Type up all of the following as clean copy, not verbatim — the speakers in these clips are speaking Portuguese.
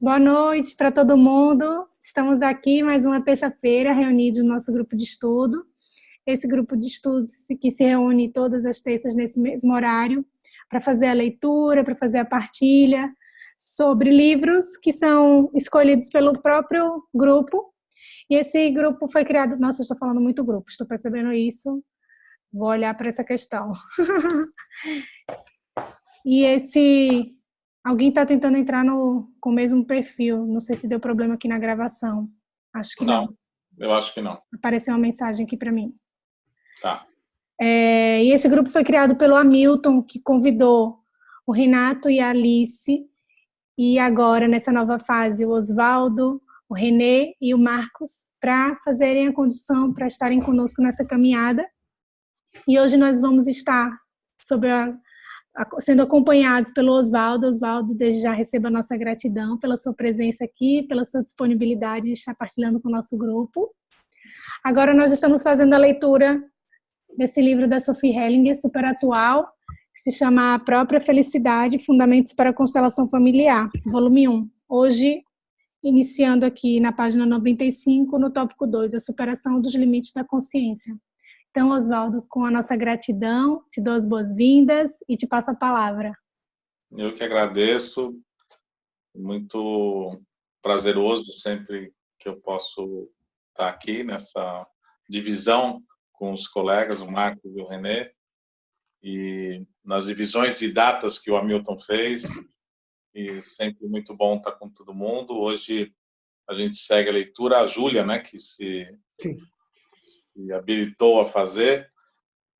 Boa noite para todo mundo. Estamos aqui mais uma terça-feira reunidos no nosso grupo de estudo. Esse grupo de estudos que se reúne todas as terças nesse mesmo horário para fazer a leitura, para fazer a partilha sobre livros que são escolhidos pelo próprio grupo. E esse grupo foi criado... Nossa, eu estou falando muito grupo, estou percebendo isso. Vou olhar para essa questão. E esse... Alguém está tentando entrar com o mesmo perfil. Não sei se deu problema aqui na gravação. Acho que não. Não, eu acho que não. Apareceu uma mensagem aqui para mim. Tá. E esse grupo foi criado pelo Hamilton, que convidou o Renato e a Alice. E agora, nessa nova fase, o Oswaldo, o Renê e o Marcos, para fazerem a condução, para estarem conosco nessa caminhada. E hoje nós vamos estar sendo acompanhados pelo Oswaldo. Oswaldo, desde já receba a nossa gratidão pela sua presença aqui, pela sua disponibilidade de estar partilhando com o nosso grupo. Agora nós estamos fazendo a leitura desse livro da Sophie Hellinger, super atual, que se chama A Própria Felicidade, Fundamentos para a Constelação Familiar, volume 1. Hoje, iniciando aqui na página 95, no tópico 2, a superação dos limites da consciência. Então, Oswaldo, com a nossa gratidão, te dou as boas-vindas e te passo a palavra. Eu que agradeço, muito prazeroso sempre que eu posso estar aqui nessa divisão com os colegas, o Marcos e o Renê, e nas divisões de datas que o Hamilton fez, e sempre muito bom estar com todo mundo. Hoje a gente segue a leitura, a Júlia, né, que se habilitou a fazer,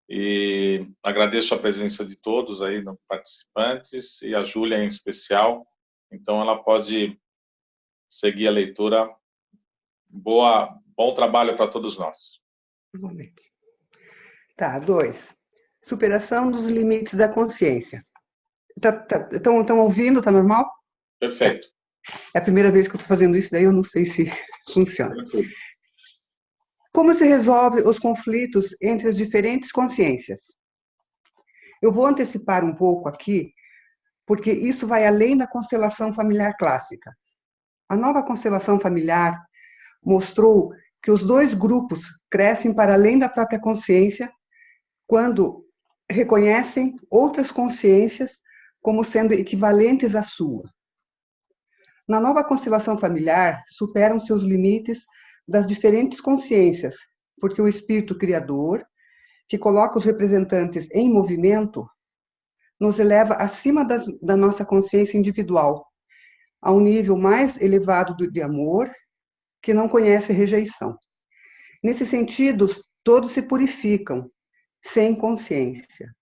e agradeço a presença de todos aí, participantes, e a Júlia em especial. Então, ela pode seguir a leitura. Bom trabalho para todos nós. Tá, 2. Superação dos limites da consciência. Estão ouvindo? Tá normal? Perfeito. É a primeira vez que eu estou fazendo isso, daí eu não sei se funciona. Perfeito. Como se resolve os conflitos entre as diferentes consciências? Eu vou antecipar um pouco aqui, porque isso vai além da constelação familiar clássica. A nova constelação familiar mostrou que os dois grupos crescem para além da própria consciência quando reconhecem outras consciências como sendo equivalentes à sua. Na nova constelação familiar, superam seus limites das diferentes consciências, porque o espírito criador, que coloca os representantes em movimento, nos eleva acima da nossa consciência individual, a um nível mais elevado de amor, que não conhece rejeição. Nesse sentido, todos se purificam, sem consciência.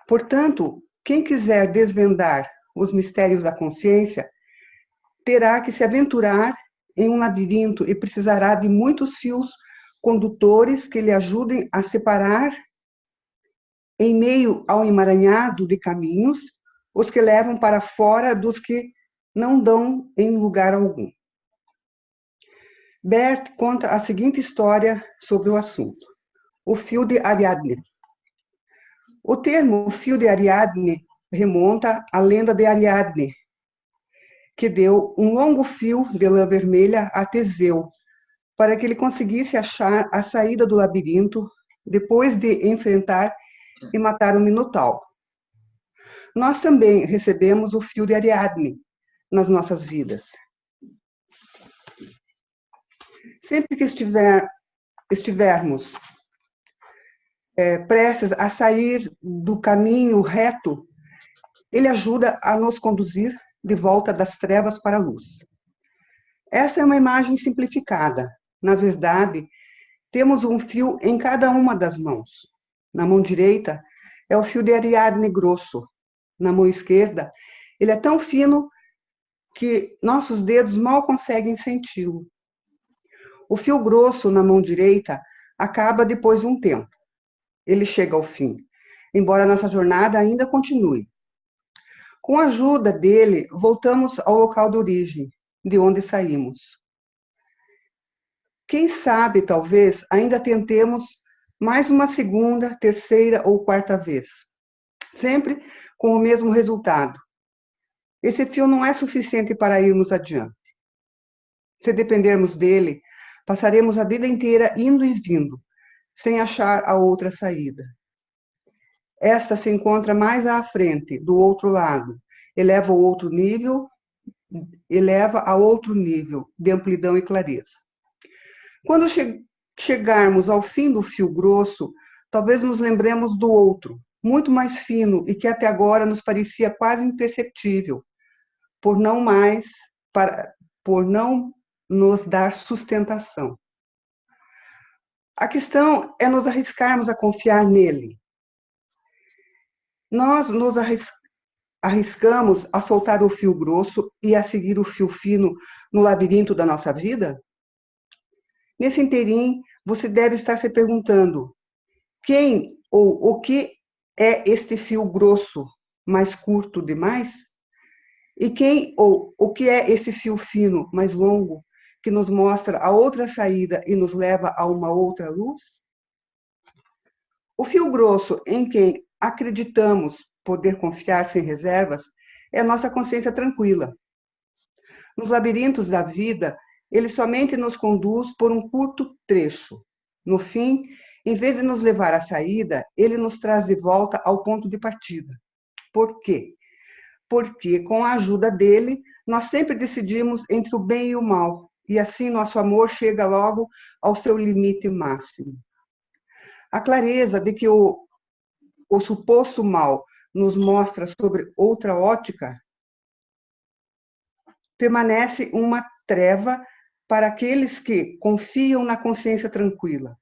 Portanto, quem quiser desvendar os mistérios da consciência, terá que se aventurar em um labirinto e precisará de muitos fios condutores que lhe ajudem a separar, em meio ao emaranhado de caminhos, os que levam para fora dos que não dão em lugar algum. Bert conta a seguinte história sobre o assunto: o fio de Ariadne. O termo fio de Ariadne remonta à lenda de Ariadne, que deu um longo fio de lã vermelha a Teseu, para que ele conseguisse achar a saída do labirinto depois de enfrentar e matar o Minotauro. Nós também recebemos o fio de Ariadne nas nossas vidas. Sempre que estivermos prestes a sair do caminho reto, ele ajuda a nos conduzir de volta das trevas para a luz. Essa é uma imagem simplificada. Na verdade, temos um fio em cada uma das mãos. Na mão direita é o fio de Ariadne grosso. Na mão esquerda, ele é tão fino que nossos dedos mal conseguem senti-lo. O fio grosso na mão direita acaba depois de um tempo. Ele chega ao fim, embora nossa jornada ainda continue. Com a ajuda dele, voltamos ao local de origem, de onde saímos. Quem sabe, talvez, ainda tentemos mais uma segunda, terceira ou quarta vez. Sempre com o mesmo resultado. Esse fio não é suficiente para irmos adiante. Se dependermos dele, passaremos a vida inteira indo e vindo, sem achar a outra saída. Essa se encontra mais à frente, do outro lado, eleva a outro nível de amplidão e clareza. Quando chegarmos ao fim do fio grosso, talvez nos lembremos do outro, muito mais fino e que até agora nos parecia quase imperceptível, por não nos dar sustentação. A questão é nos arriscarmos a confiar nele. Nós nos arriscamos a soltar o fio grosso e a seguir o fio fino no labirinto da nossa vida? Nesse interim, você deve estar se perguntando: quem ou o que é este fio grosso, mais curto demais? E quem ou o que é esse fio fino, mais longo, que nos mostra a outra saída e nos leva a uma outra luz? O fio grosso em quem acreditamos poder confiar sem reservas é nossa consciência tranquila. Nos labirintos da vida, ele somente nos conduz por um curto trecho. No fim, em vez de nos levar à saída, ele nos traz de volta ao ponto de partida. Por quê? Porque, com a ajuda dele, nós sempre decidimos entre o bem e o mal, e assim nosso amor chega logo ao seu limite máximo. A clareza de que o suposto mal nos mostra sobre outra ótica permanece uma treva para aqueles que confiam na consciência tranquila.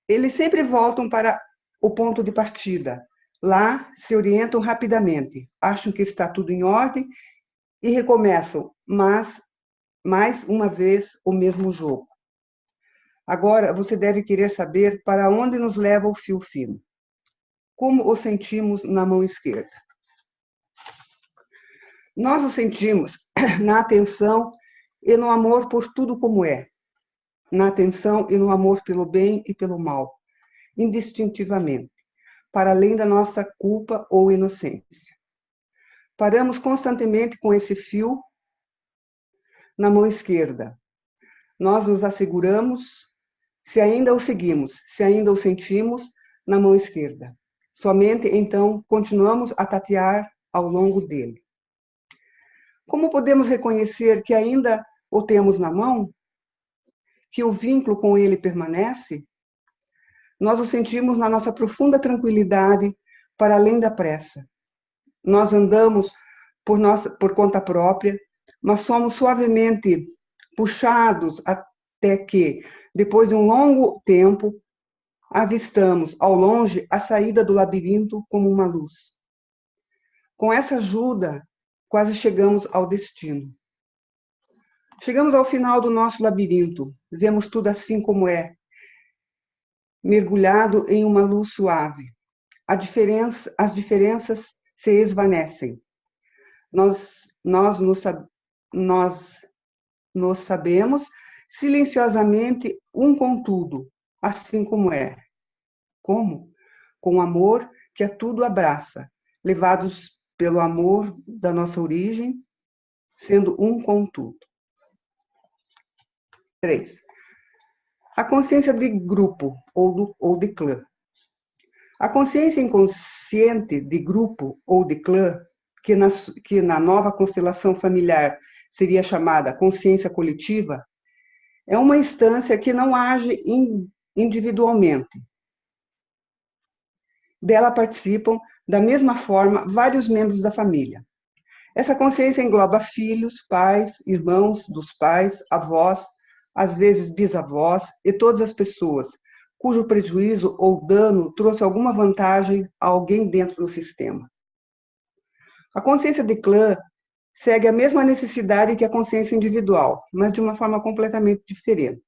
Eles sempre voltam para o ponto de partida. Lá se orientam rapidamente, acham que está tudo em ordem e recomeçam, mas mais uma vez o mesmo jogo. Agora você deve querer saber para onde nos leva o fio fino. Como o sentimos na mão esquerda? Nós o sentimos na atenção e no amor por tudo como é, na atenção e no amor pelo bem e pelo mal, indistintivamente, para além da nossa culpa ou inocência. Paramos constantemente com esse fio na mão esquerda. Nós nos asseguramos se ainda o seguimos, se ainda o sentimos na mão esquerda. Somente então continuamos a tatear ao longo dele. Como podemos reconhecer que ainda o temos na mão? Que o vínculo com ele permanece? Nós o sentimos na nossa profunda tranquilidade para além da pressa. Nós andamos por conta própria, mas somos suavemente puxados até que, depois de um longo tempo, avistamos ao longe a saída do labirinto como uma luz. Com essa ajuda, quase chegamos ao destino. Chegamos ao final do nosso labirinto, vemos tudo assim como é, mergulhado em uma luz suave. As diferenças se esvanecem. Nós nos sabemos silenciosamente um com tudo, assim como é. Como? Com o amor que a tudo abraça, levados pelo amor da nossa origem, sendo um com tudo. 3. A consciência de grupo ou de clã. A consciência inconsciente de grupo ou de clã, que na nova constelação familiar seria chamada consciência coletiva, é uma instância que não age individualmente. Dela participam, da mesma forma, vários membros da família. Essa consciência engloba filhos, pais, irmãos dos pais, avós, às vezes bisavós e todas as pessoas cujo prejuízo ou dano trouxe alguma vantagem a alguém dentro do sistema. A consciência de clã segue a mesma necessidade que a consciência individual, mas de uma forma completamente diferente.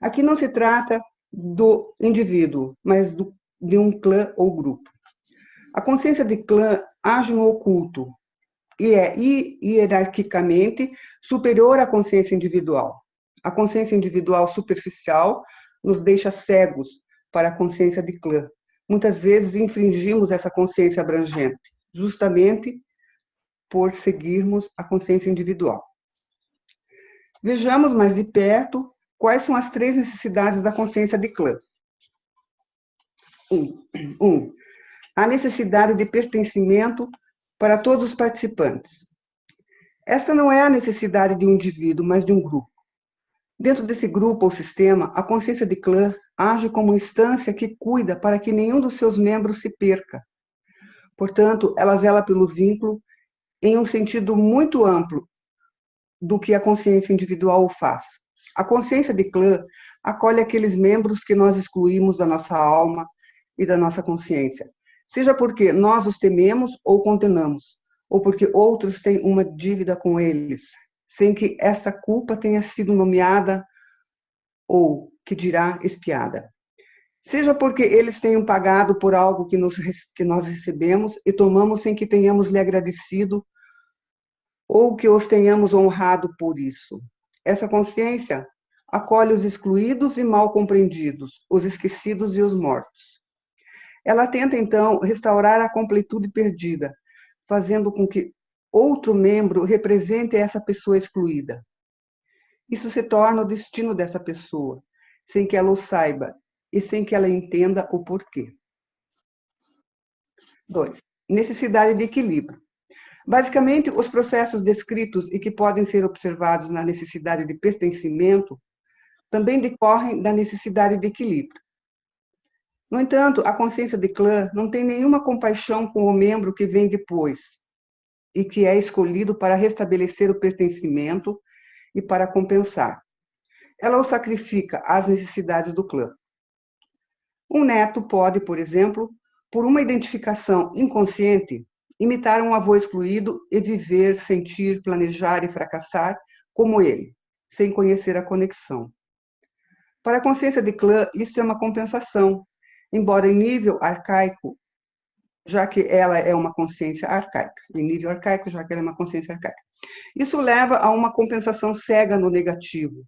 Aqui não se trata do indivíduo, mas de um clã ou grupo. A consciência de clã age no oculto e é hierarquicamente superior à consciência individual. A consciência individual superficial nos deixa cegos para a consciência de clã. Muitas vezes infringimos essa consciência abrangente, justamente por seguirmos a consciência individual. Vejamos mais de perto quais são as 3 necessidades da consciência de clã. 1. A necessidade de pertencimento para todos os participantes. Esta não é a necessidade de um indivíduo, mas de um grupo. Dentro desse grupo ou sistema, a consciência de clã age como instância que cuida para que nenhum dos seus membros se perca. Portanto, ela zela pelo vínculo em um sentido muito amplo do que a consciência individual o faz. A consciência de clã acolhe aqueles membros que nós excluímos da nossa alma e da nossa consciência, seja porque nós os tememos ou condenamos, ou porque outros têm uma dívida com eles, sem que essa culpa tenha sido nomeada ou, que dirá, expiada. Seja porque eles tenham pagado por algo que nós recebemos e tomamos sem que tenhamos lhe agradecido, ou que os tenhamos honrado por isso. Essa consciência acolhe os excluídos e mal compreendidos, os esquecidos e os mortos. Ela tenta, então, restaurar a completude perdida, fazendo com que outro membro represente essa pessoa excluída. Isso se torna o destino dessa pessoa, sem que ela o saiba e sem que ela entenda o porquê. 2. Necessidade de equilíbrio. Basicamente, os processos descritos e que podem ser observados na necessidade de pertencimento também decorrem da necessidade de equilíbrio. No entanto, a consciência de clã não tem nenhuma compaixão com o membro que vem depois e que é escolhido para restabelecer o pertencimento e para compensar. Ela o sacrifica às necessidades do clã. Um neto pode, por exemplo, por uma identificação inconsciente, imitar um avô excluído e viver, sentir, planejar e fracassar como ele, sem conhecer a conexão. Para a consciência de clã, isso é uma compensação, embora em nível arcaico, já que ela é uma consciência arcaica. Em nível arcaico, já que ela é uma consciência arcaica. Isso leva a uma compensação cega no negativo,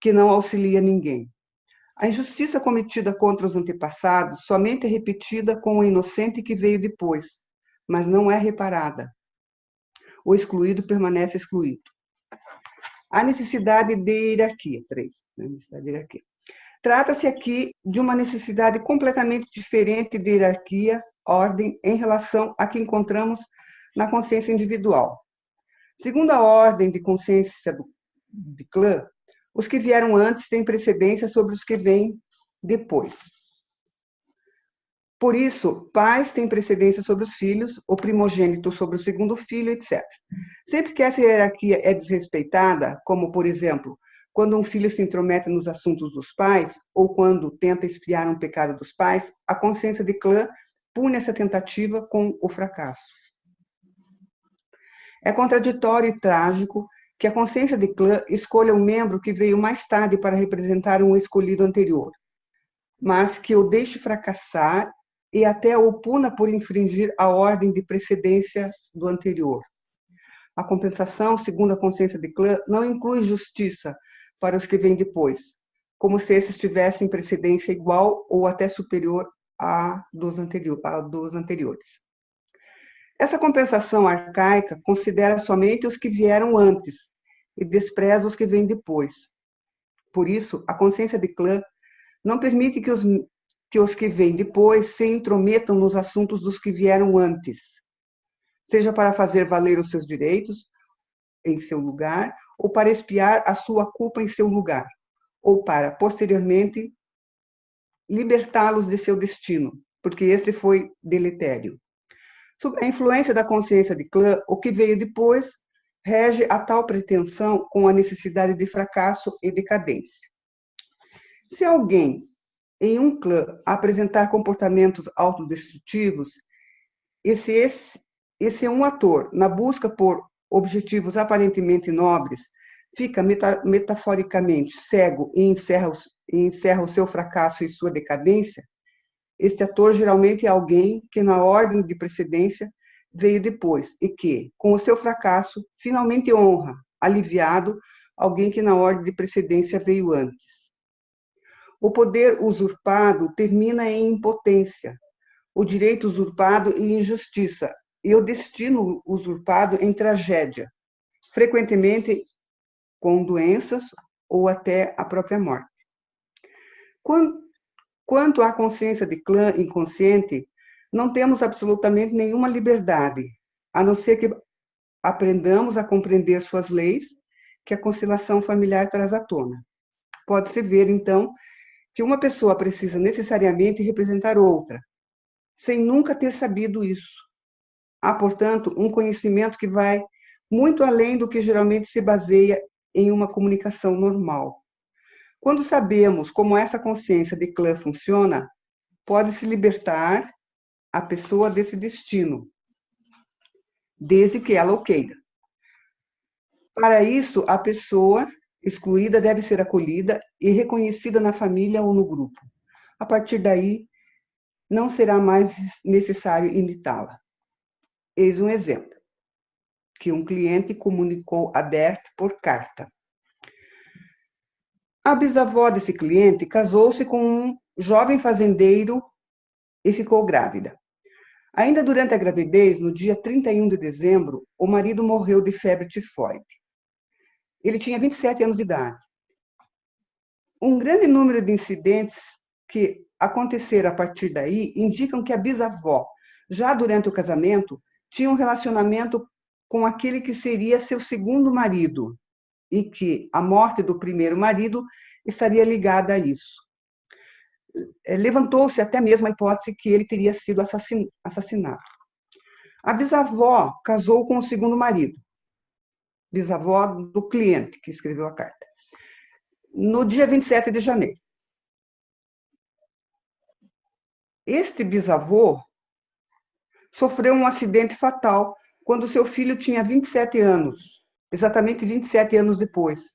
que não auxilia ninguém. A injustiça cometida contra os antepassados somente é repetida com o inocente que veio depois, mas não é reparada. O excluído permanece excluído. A necessidade de hierarquia. 3. Necessidade de hierarquia. Trata-se aqui de uma necessidade completamente diferente de hierarquia, ordem, em relação a que encontramos na consciência individual. Segundo a ordem de consciência de clã, os que vieram antes têm precedência sobre os que vêm depois. Por isso, pais têm precedência sobre os filhos, o primogênito sobre o segundo filho, etc. Sempre que essa hierarquia é desrespeitada, como, por exemplo, quando um filho se intromete nos assuntos dos pais, ou quando tenta expiar um pecado dos pais, a consciência de clã pune essa tentativa com o fracasso. É contraditório e trágico que a consciência de clã escolha um membro que veio mais tarde para representar um escolhido anterior, mas que o deixe fracassar e até o puna por infringir a ordem de precedência do anterior. A compensação, segundo a consciência de clã, não inclui justiça para os que vêm depois, como se esses tivessem precedência igual ou até superior à dos anteriores. Essa compensação arcaica considera somente os que vieram antes e despreza os que vêm depois. Por isso, a consciência de clã não permite que os que vêm depois se intrometam nos assuntos dos que vieram antes, seja para fazer valer os seus direitos em seu lugar, ou para expiar a sua culpa em seu lugar, ou para, posteriormente, libertá-los de seu destino, porque esse foi deletério. Sob a influência da consciência de clã, o que veio depois rege a tal pretensão com a necessidade de fracasso e decadência. Se alguém em um clã apresentar comportamentos autodestrutivos, esse é um ator na busca por objetivos aparentemente nobres, fica metaforicamente cego e encerra o seu fracasso e sua decadência. Este ator geralmente é alguém que, na ordem de precedência, veio depois e que, com o seu fracasso, finalmente honra, aliviado, alguém que, na ordem de precedência, veio antes. O poder usurpado termina em impotência, o direito usurpado em injustiça, e o destino usurpado em tragédia, frequentemente com doenças ou até a própria morte. Quanto à consciência de clã inconsciente, não temos absolutamente nenhuma liberdade, a não ser que aprendamos a compreender suas leis que a constelação familiar traz à tona. Pode-se ver, então, que uma pessoa precisa necessariamente representar outra, sem nunca ter sabido isso. Há, portanto, um conhecimento que vai muito além do que geralmente se baseia em uma comunicação normal. Quando sabemos como essa consciência de clã funciona, pode-se libertar a pessoa desse destino, desde que ela o queira. Para isso, a pessoa excluída deve ser acolhida e reconhecida na família ou no grupo. A partir daí, não será mais necessário imitá-la. Eis um exemplo, que um cliente comunicou a Bert por carta. A bisavó desse cliente casou-se com um jovem fazendeiro e ficou grávida. Ainda durante a gravidez, no dia 31 de dezembro, o marido morreu de febre tifoide. Ele tinha 27 anos de idade. Um grande número de incidentes que aconteceram a partir daí indicam que a bisavó, já durante o casamento, tinha um relacionamento com aquele que seria seu segundo marido e que a morte do primeiro marido estaria ligada a isso. Levantou-se até mesmo a hipótese que ele teria sido assassinado. A bisavó casou com o segundo marido, bisavó do cliente que escreveu a carta, no dia 27 de janeiro. Este bisavô sofreu um acidente fatal quando seu filho tinha 27 anos, exatamente 27 anos depois.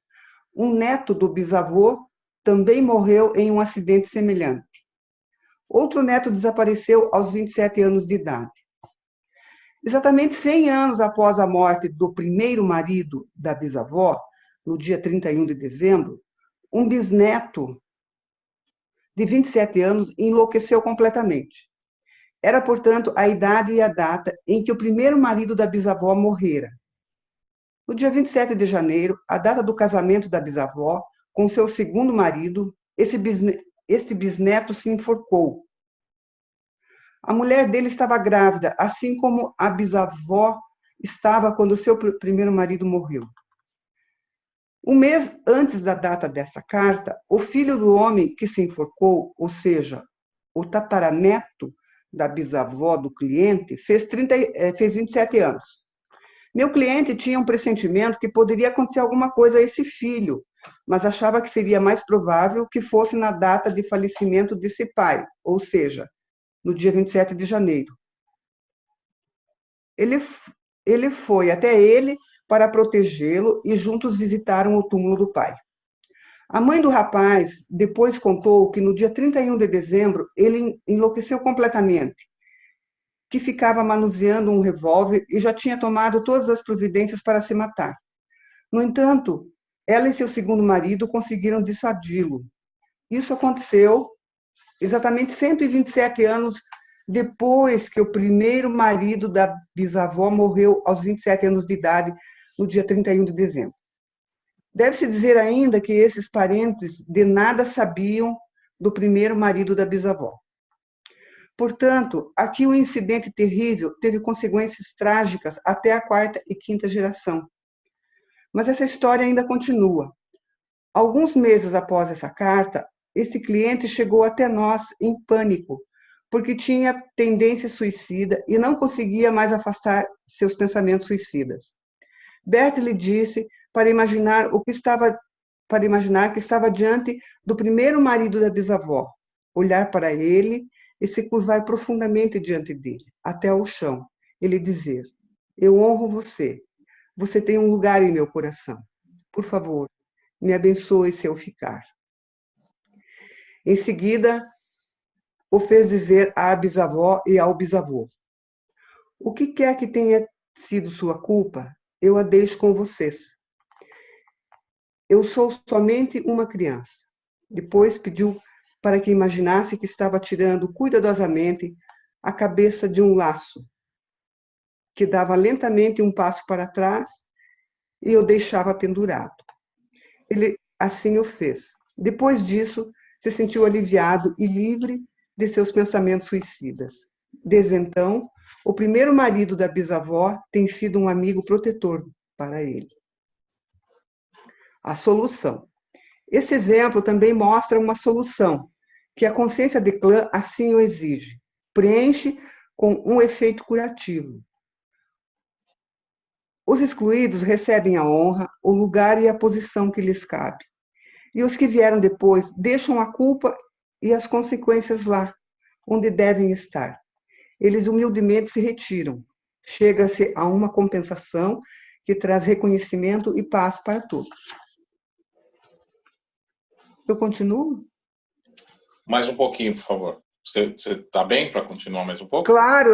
Um neto do bisavô também morreu em um acidente semelhante. Outro neto desapareceu aos 27 anos de idade. Exatamente 100 anos após a morte do primeiro marido da bisavó, no dia 31 de dezembro, um bisneto de 27 anos enlouqueceu completamente. Era, portanto, a idade e a data em que o primeiro marido da bisavó morrera. No dia 27 de janeiro, a data do casamento da bisavó com seu segundo marido, este bisneto se enforcou. A mulher dele estava grávida, assim como a bisavó estava quando seu primeiro marido morreu. Um mês antes da data desta carta, o filho do homem que se enforcou, ou seja, o tataraneto da bisavó do cliente, fez 27 anos. Meu cliente tinha um pressentimento que poderia acontecer alguma coisa a esse filho, mas achava que seria mais provável que fosse na data de falecimento desse pai, ou seja, no dia 27 de janeiro. Ele foi até ele para protegê-lo e juntos visitaram o túmulo do pai. A mãe do rapaz depois contou que no dia 31 de dezembro ele enlouqueceu completamente, que ficava manuseando um revólver e já tinha tomado todas as providências para se matar. No entanto, ela e seu segundo marido conseguiram dissuadi-lo. Isso aconteceu exatamente 127 anos depois que o primeiro marido da bisavó morreu aos 27 anos de idade, no dia 31 de dezembro. Deve-se dizer ainda que esses parentes de nada sabiam do primeiro marido da bisavó. Portanto, aqui um incidente terrível teve consequências trágicas até a quarta e quinta geração. Mas essa história ainda continua. Alguns meses após essa carta, este cliente chegou até nós em pânico, porque tinha tendência suicida e não conseguia mais afastar seus pensamentos suicidas. Bert lhe disse para imaginar que estava diante do primeiro marido da bisavó, olhar para ele e se curvar profundamente diante dele, até ao chão, e lhe dizer: eu honro você, você tem um lugar em meu coração. Por favor, me abençoe se eu ficar. Em seguida, o fez dizer à bisavó e ao bisavô: o que quer que tenha sido sua culpa, eu a deixo com vocês. Eu sou somente uma criança. Depois pediu para que imaginasse que estava tirando cuidadosamente a cabeça de um laço. que dava lentamente um passo para trás e o deixava pendurado. Ele assim o fez. Depois disso, se sentiu aliviado e livre de seus pensamentos suicidas. Desde então, o primeiro marido da bisavó tem sido um amigo protetor para ele. A solução. Esse exemplo também mostra uma solução, que a consciência de clã assim o exige. Preenche com um efeito curativo. Os excluídos recebem a honra, o lugar e a posição que lhes cabe. E os que vieram depois deixam a culpa e as consequências lá, onde devem estar. Eles humildemente se retiram. Chega-se a uma compensação que traz reconhecimento e paz para todos. Eu continuo? Mais um pouquinho, por favor. Você está bem para continuar mais um pouco? Claro,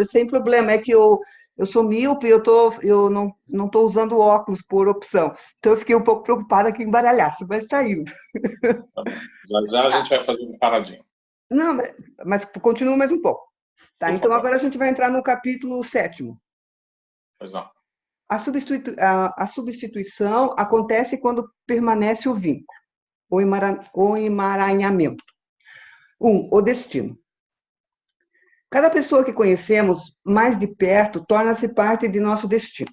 sem problema. É que eu sou míope, eu não estou usando óculos por opção. Então, eu fiquei um pouco preocupada que embaralhasse, mas está indo. Já já a gente vai fazer um paradinho. Não, mas continua mais um pouco. Tá? Por Então, favor. agora a gente vai entrar no capítulo 7º. Pois não. A substituição acontece quando permanece o vínculo, o emaranhamento. 1. O destino. Cada pessoa que conhecemos mais de perto torna-se parte de nosso destino.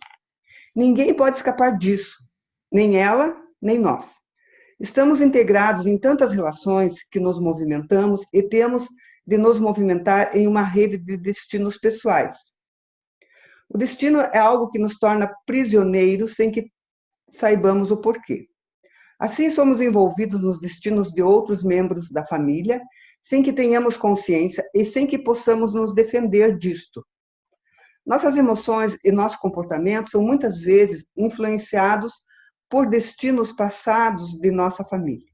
Ninguém pode escapar disso, nem ela, nem nós. Estamos integrados em tantas relações que nos movimentamos e temos de nos movimentar em uma rede de destinos pessoais. O destino é algo que nos torna prisioneiros sem que saibamos o porquê. Assim, somos envolvidos nos destinos de outros membros da família, sem que tenhamos consciência e sem que possamos nos defender disto. Nossas emoções e nossos comportamentos são muitas vezes influenciados por destinos passados de nossa família.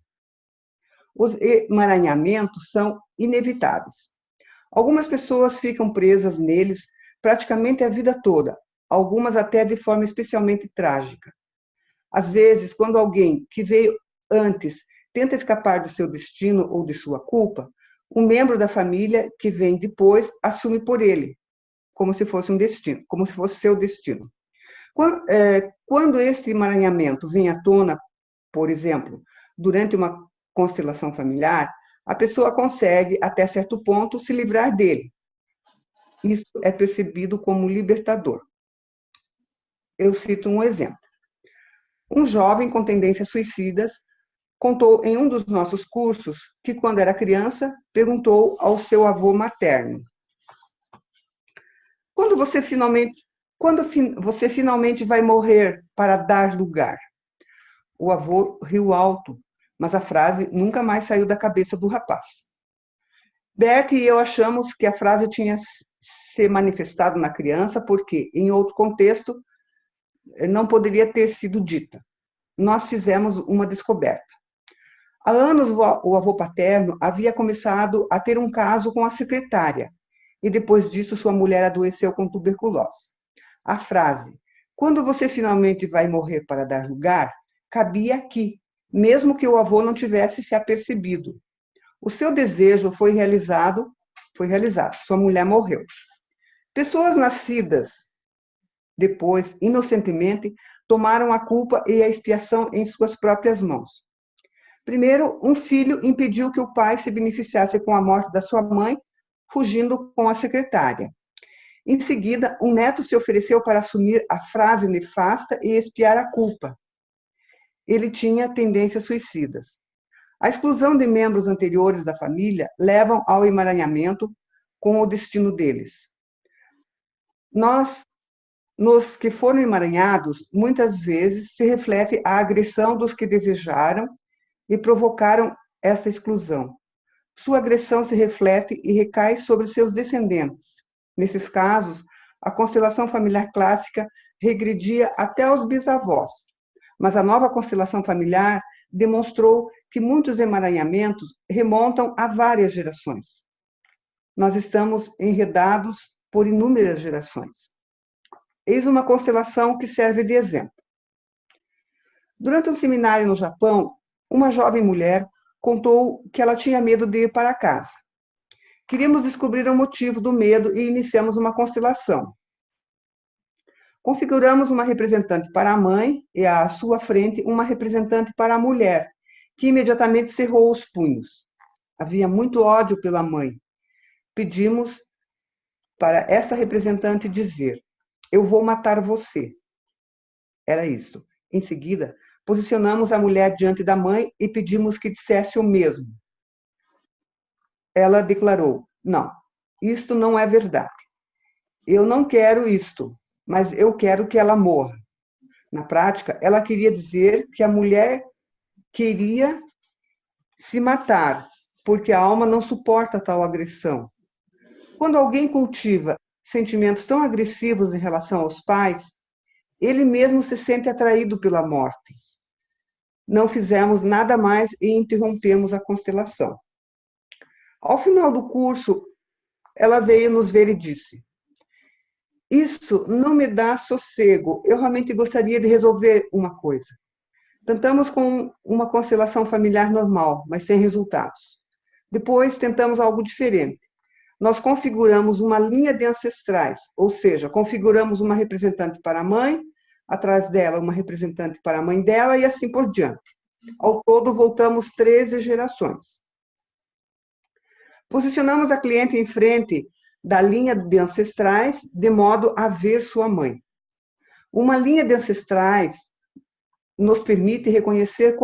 Os emaranhamentos são inevitáveis. Algumas pessoas ficam presas neles praticamente a vida toda, algumas até de forma especialmente trágica. Às vezes, quando alguém que veio antes tenta escapar do seu destino ou de sua culpa, um membro da família que vem depois assume por ele, como se fosse um destino, como se fosse seu destino. Quando esse emaranhamento vem à tona, por exemplo, durante uma constelação familiar, a pessoa consegue, até certo ponto, se livrar dele. Isso é percebido como libertador. Eu cito um exemplo. Um jovem com tendências suicidas contou em um dos nossos cursos que, quando era criança, perguntou ao seu avô materno: Quando você finalmente vai morrer para dar lugar? O avô riu alto, mas a frase nunca mais saiu da cabeça do rapaz. Bert e eu achamos que a frase tinha se manifestado na criança porque, em outro contexto, não poderia ter sido dita. Nós fizemos uma descoberta. Há anos, o avô paterno havia começado a ter um caso com a secretária, e depois disso sua mulher adoeceu com tuberculose. A frase, quando você finalmente vai morrer para dar lugar, cabia aqui, mesmo que o avô não tivesse se apercebido. O seu desejo foi realizado, sua mulher morreu. Pessoas nascidas depois, inocentemente, tomaram a culpa e a expiação em suas próprias mãos. Primeiro, um filho impediu que o pai se beneficiasse com a morte da sua mãe, fugindo com a secretária. Em seguida, um neto se ofereceu para assumir a frase nefasta e expiar a culpa. Ele tinha tendências suicidas. A exclusão de membros anteriores da família levam ao emaranhamento com o destino deles. Nos que foram emaranhados, muitas vezes se reflete a agressão dos que desejaram e provocaram essa exclusão. Sua agressão se reflete e recai sobre seus descendentes. Nesses casos, a constelação familiar clássica regredia até os bisavós, mas a nova constelação familiar demonstrou que muitos emaranhamentos remontam a várias gerações. Nós estamos enredados por inúmeras gerações. Eis uma constelação que serve de exemplo. Durante um seminário no Japão, uma jovem mulher contou que ela tinha medo de ir para casa. Queríamos descobrir o motivo do medo e iniciamos uma constelação. Configuramos uma representante para a mãe e à sua frente uma representante para a mulher, que imediatamente cerrou os punhos. Havia muito ódio pela mãe. Pedimos para essa representante dizer: eu vou matar você. Era isso. Em seguida, posicionamos a mulher diante da mãe e pedimos que dissesse o mesmo. Ela declarou: não, isto não é verdade. Eu não quero isto, mas eu quero que ela morra. Na prática, ela queria dizer que a mulher queria se matar, porque a alma não suporta tal agressão. Quando alguém cultiva sentimentos tão agressivos em relação aos pais, ele mesmo se sente atraído pela morte. Não fizemos nada mais e interrompemos a constelação. Ao final do curso, ela veio nos ver e disse: isso não me dá sossego, eu realmente gostaria de resolver uma coisa. Tentamos com uma constelação familiar normal, mas sem resultados. Depois tentamos algo diferente. Nós configuramos uma linha de ancestrais, ou seja, configuramos uma representante para a mãe, atrás dela uma representante para a mãe dela e assim por diante. Ao todo, voltamos 13 gerações. Posicionamos a cliente em frente da linha de ancestrais, de modo a ver sua mãe. Uma linha de ancestrais nos permite reconhecer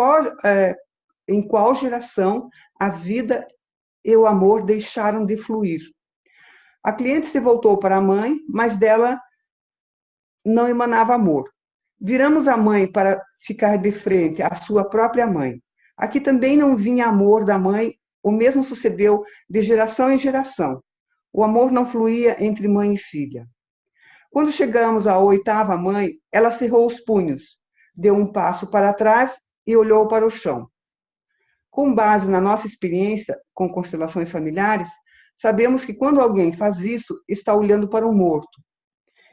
em qual geração a vida e o amor deixaram de fluir. A cliente se voltou para a mãe, mas dela não emanava amor. Viramos a mãe para ficar de frente à sua própria mãe. Aqui também não vinha amor da mãe, o mesmo sucedeu de geração em geração. O amor não fluía entre mãe e filha. Quando chegamos à 8ª mãe, ela cerrou os punhos, deu um passo para trás e olhou para o chão. Com base na nossa experiência com constelações familiares, sabemos que quando alguém faz isso, está olhando para um morto.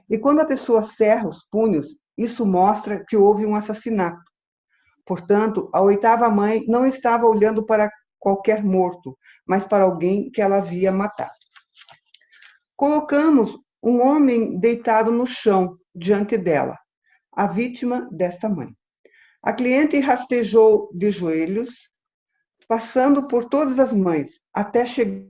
E quando a pessoa cerra os punhos, isso mostra que houve um assassinato. Portanto, a 8ª mãe não estava olhando para qualquer morto, mas para alguém que ela havia matado. Colocamos um homem deitado no chão diante dela, a vítima desta mãe. A cliente rastejou de joelhos, passando por todas as mães, até chegar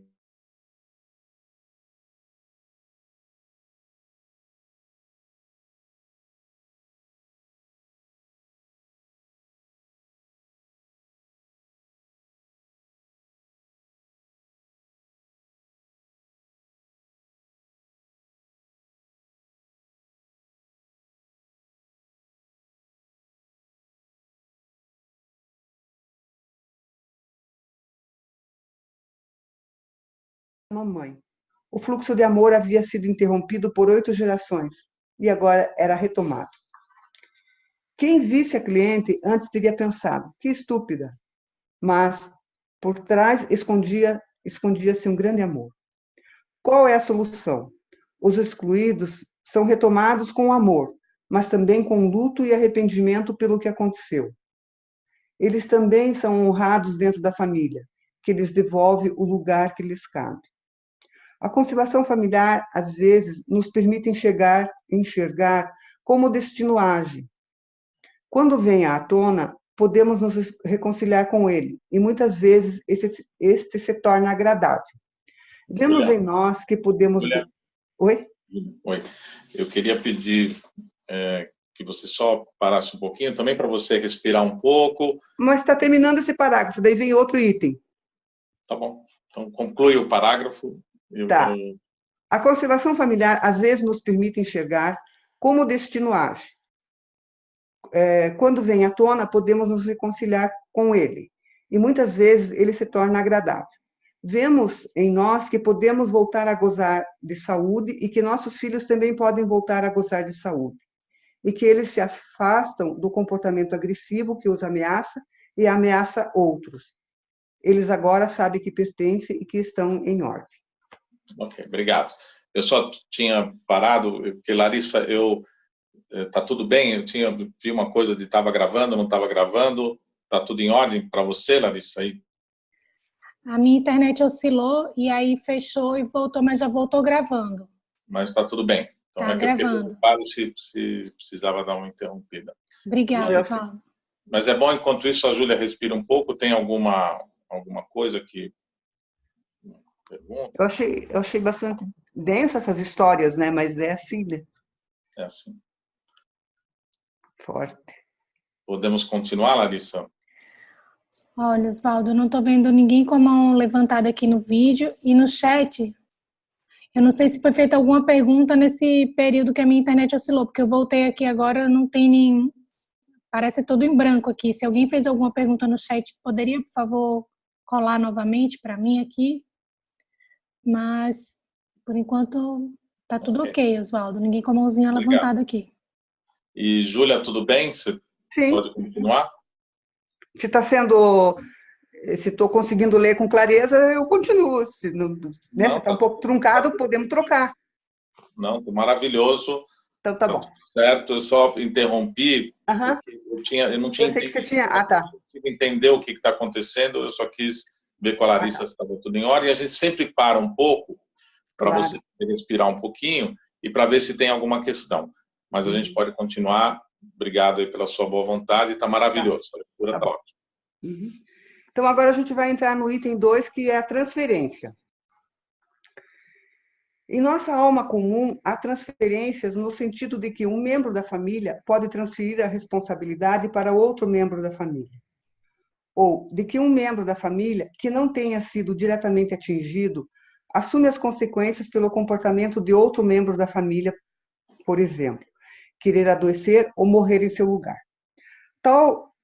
a mamãe. O fluxo de amor havia sido interrompido por 8 gerações e agora era retomado. Quem visse a cliente antes teria pensado: que estúpida. Mas por trás escondia-se um grande amor. Qual é a solução? Os excluídos são retomados com amor, mas também com luto e arrependimento pelo que aconteceu. Eles também são honrados dentro da família, que lhes devolve o lugar que lhes cabe. A conciliação familiar, às vezes, nos permite enxergar como o destino age. Quando vem à tona, podemos nos reconciliar com ele, e muitas vezes este se torna agradável. Vemos em nós que podemos... Mulher. Oi? Oi. Eu queria pedir que você só parasse um pouquinho, também para você respirar um pouco. Mas está terminando esse parágrafo, daí vem outro item. Tá bom. Então, conclui o parágrafo. Tá. A conciliação familiar, às vezes, nos permite enxergar como o destino age. Quando vem à tona, podemos nos reconciliar com ele. E muitas vezes ele se torna agradável. Vemos em nós que podemos voltar a gozar de saúde e que nossos filhos também podem voltar a gozar de saúde. E que eles se afastam do comportamento agressivo que os ameaça e ameaça outros. Eles agora sabem que pertencem e que estão em ordem. Ok, obrigado. Eu só tinha parado, porque, Larissa, tá tudo bem? Eu vi uma coisa de estava gravando, não estava gravando. Tá tudo em ordem para você, Larissa? Aí? A minha internet oscilou e aí fechou e voltou, mas já voltou gravando. Mas está tudo bem. Então, Tá é que eu fiquei gravando. preocupado se precisava dar uma interrompida. Obrigada, Oswaldo. Mas é bom, enquanto isso, a Júlia respira um pouco. Tem alguma coisa que pergunta? Eu achei bastante denso essas histórias, né? Mas é assim, né? É assim. Forte. Podemos continuar, Larissa? Olha, Oswaldo, eu não estou vendo ninguém com a mão levantada aqui no vídeo e no chat. Eu não sei se foi feita alguma pergunta nesse período que a minha internet oscilou, porque eu voltei aqui agora, não tem nem... Parece tudo em branco aqui. Se alguém fez alguma pergunta no chat, poderia, por favor, colar novamente para mim aqui? Mas, por enquanto, tá tudo ok, Oswaldo. Ninguém com a mãozinha levantada aqui. E, Júlia, tudo bem? Você Sim. pode continuar? Se está sendo... Se estou conseguindo ler com clareza, eu continuo. Se está um pouco truncado, podemos trocar. Não, maravilhoso. Então tá bom. Certo, eu só interrompi. Uhum. Eu não tinha Eu sei que você entendido. tinha... Ah, tá. Entender o que está acontecendo, eu só quis ver com a Larissa se estava tudo em ordem. E a gente sempre para um pouco para você respirar um pouquinho e para ver se tem alguma questão. Mas a gente pode continuar. Obrigado aí pela sua boa vontade. Está maravilhoso. A leitura está ótima. Uhum. Então, agora a gente vai entrar no item 2, que é a transferência. Em nossa alma comum, há transferências no sentido de que um membro da família pode transferir a responsabilidade para outro membro da família. Ou de que um membro da família que não tenha sido diretamente atingido assume as consequências pelo comportamento de outro membro da família, por exemplo, querer adoecer ou morrer em seu lugar.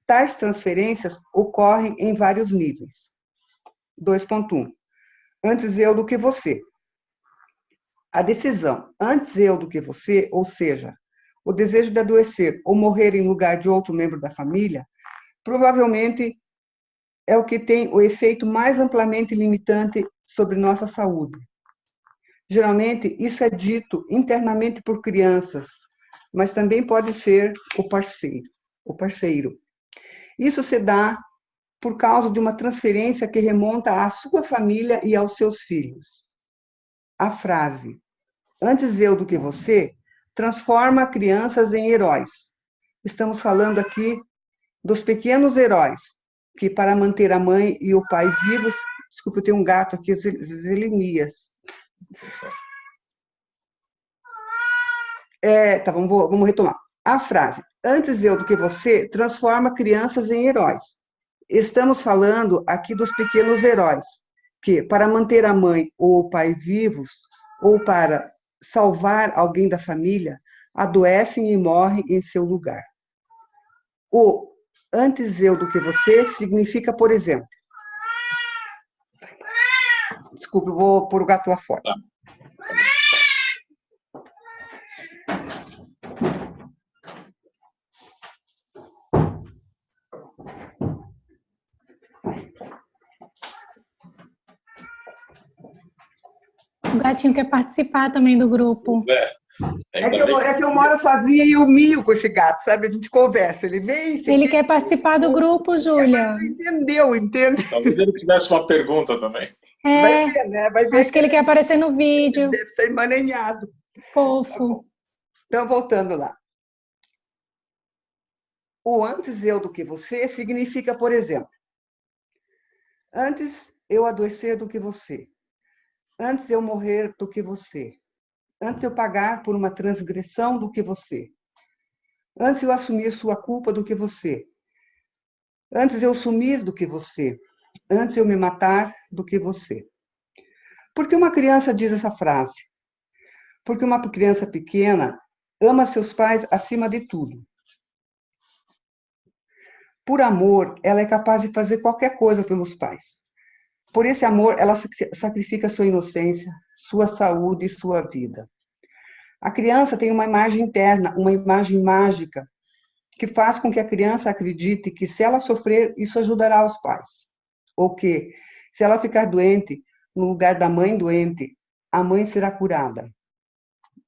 Tais transferências ocorrem em vários níveis. 2.1. Antes eu do que você. A decisão antes eu do que você, ou seja, o desejo de adoecer ou morrer em lugar de outro membro da família, provavelmente é o que tem o efeito mais amplamente limitante sobre nossa saúde. Geralmente, isso é dito internamente por crianças, mas também pode ser o parceiro. Isso se dá por causa de uma transferência que remonta à sua família e aos seus filhos. A frase, antes eu do que você, transforma crianças em heróis. Estamos falando aqui dos pequenos heróis, que para manter a mãe e o pai vivos... Desculpa, eu tenho um gato aqui, Zelenias. Tá, vamos retomar. A frase, antes eu do que você, transforma crianças em heróis. Estamos falando aqui dos pequenos heróis, que para manter a mãe ou o pai vivos, ou para salvar alguém da família, adoecem e morrem em seu lugar. O antes eu do que você significa, por exemplo... Desculpa, eu vou pôr o gato lá fora. O gatinho quer participar também do grupo. É que eu moro sozinha e eu mio com esse gato, sabe? A gente conversa, ele vem... Ele quer participar do grupo, Júlia. Entende? Talvez ele tivesse uma pergunta também. Vai ver, né? Vai ver acho que ele quer aparecer no vídeo. Deve estar emaranhado. Fofo. Então, voltando lá. O antes eu do que você significa, por exemplo, antes eu adoecer do que você. Antes eu morrer do que você. Antes eu pagar por uma transgressão do que você. Antes eu assumir sua culpa do que você. Antes eu sumir do que você. Antes eu me matar do que você. Por que uma criança diz essa frase? Porque uma criança pequena ama seus pais acima de tudo. Por amor, ela é capaz de fazer qualquer coisa pelos pais. Por esse amor, ela sacrifica sua inocência, sua saúde e sua vida. A criança tem uma imagem interna, uma imagem mágica, que faz com que a criança acredite que se ela sofrer, isso ajudará os pais. Ou que, se ela ficar doente, no lugar da mãe doente, a mãe será curada.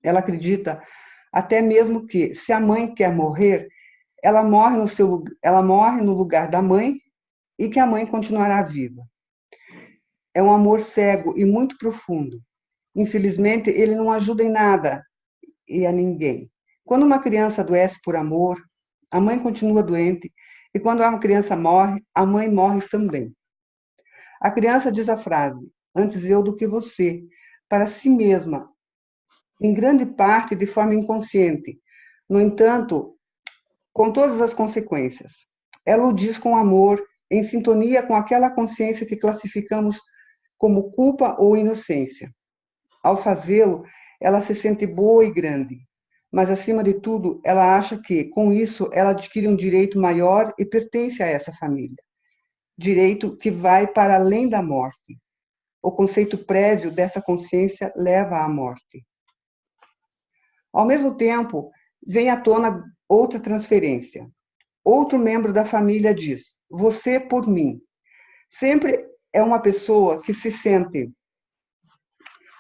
Ela acredita até mesmo que, se a mãe quer morrer, ela morre no lugar da mãe e que a mãe continuará viva. É um amor cego e muito profundo. Infelizmente, ele não ajuda em nada e a ninguém. Quando uma criança adoece por amor, a mãe continua doente, e quando uma criança morre, a mãe morre também. A criança diz a frase, antes eu do que você, para si mesma, em grande parte de forma inconsciente. No entanto, com todas as consequências. Ela o diz com amor, em sintonia com aquela consciência que classificamos como culpa ou inocência. Ao fazê-lo, ela se sente boa e grande, mas, acima de tudo, ela acha que, com isso, ela adquire um direito maior e pertence a essa família. Direito que vai para além da morte. O conceito prévio dessa consciência leva à morte. Ao mesmo tempo, vem à tona outra transferência. Outro membro da família diz, você por mim. Sempre é uma pessoa que se sente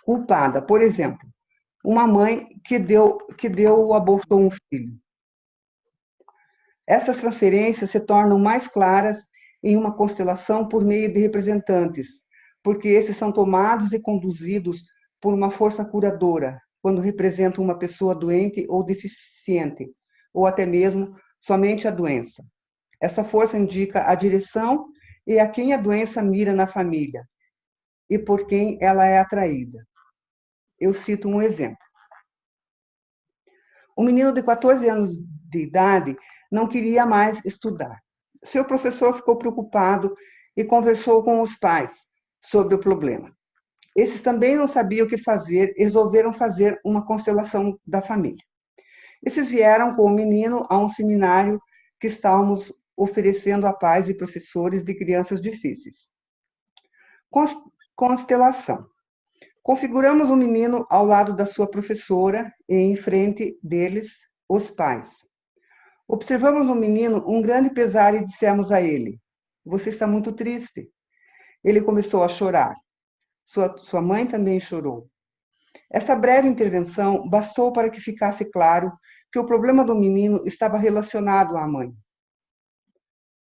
culpada. Por exemplo, uma mãe que abortou um filho. Essas transferências se tornam mais claras em uma constelação por meio de representantes, porque esses são tomados e conduzidos por uma força curadora, quando representam uma pessoa doente ou deficiente, ou até mesmo somente a doença. Essa força indica a direção e a quem a doença mira na família, e por quem ela é atraída. Eu cito um exemplo. Um menino de 14 anos de idade não queria mais estudar. Seu professor ficou preocupado e conversou com os pais sobre o problema. Esses também não sabiam o que fazer e resolveram fazer uma constelação da família. Esses vieram com o menino a um seminário que estávamos oferecendo a pais e professores de crianças difíceis. Constelação. Configuramos o menino ao lado da sua professora e em frente deles, os pais. Observamos no menino um grande pesar e dissemos a ele, você está muito triste. Ele começou a chorar. Sua mãe também chorou. Essa breve intervenção bastou para que ficasse claro que o problema do menino estava relacionado à mãe.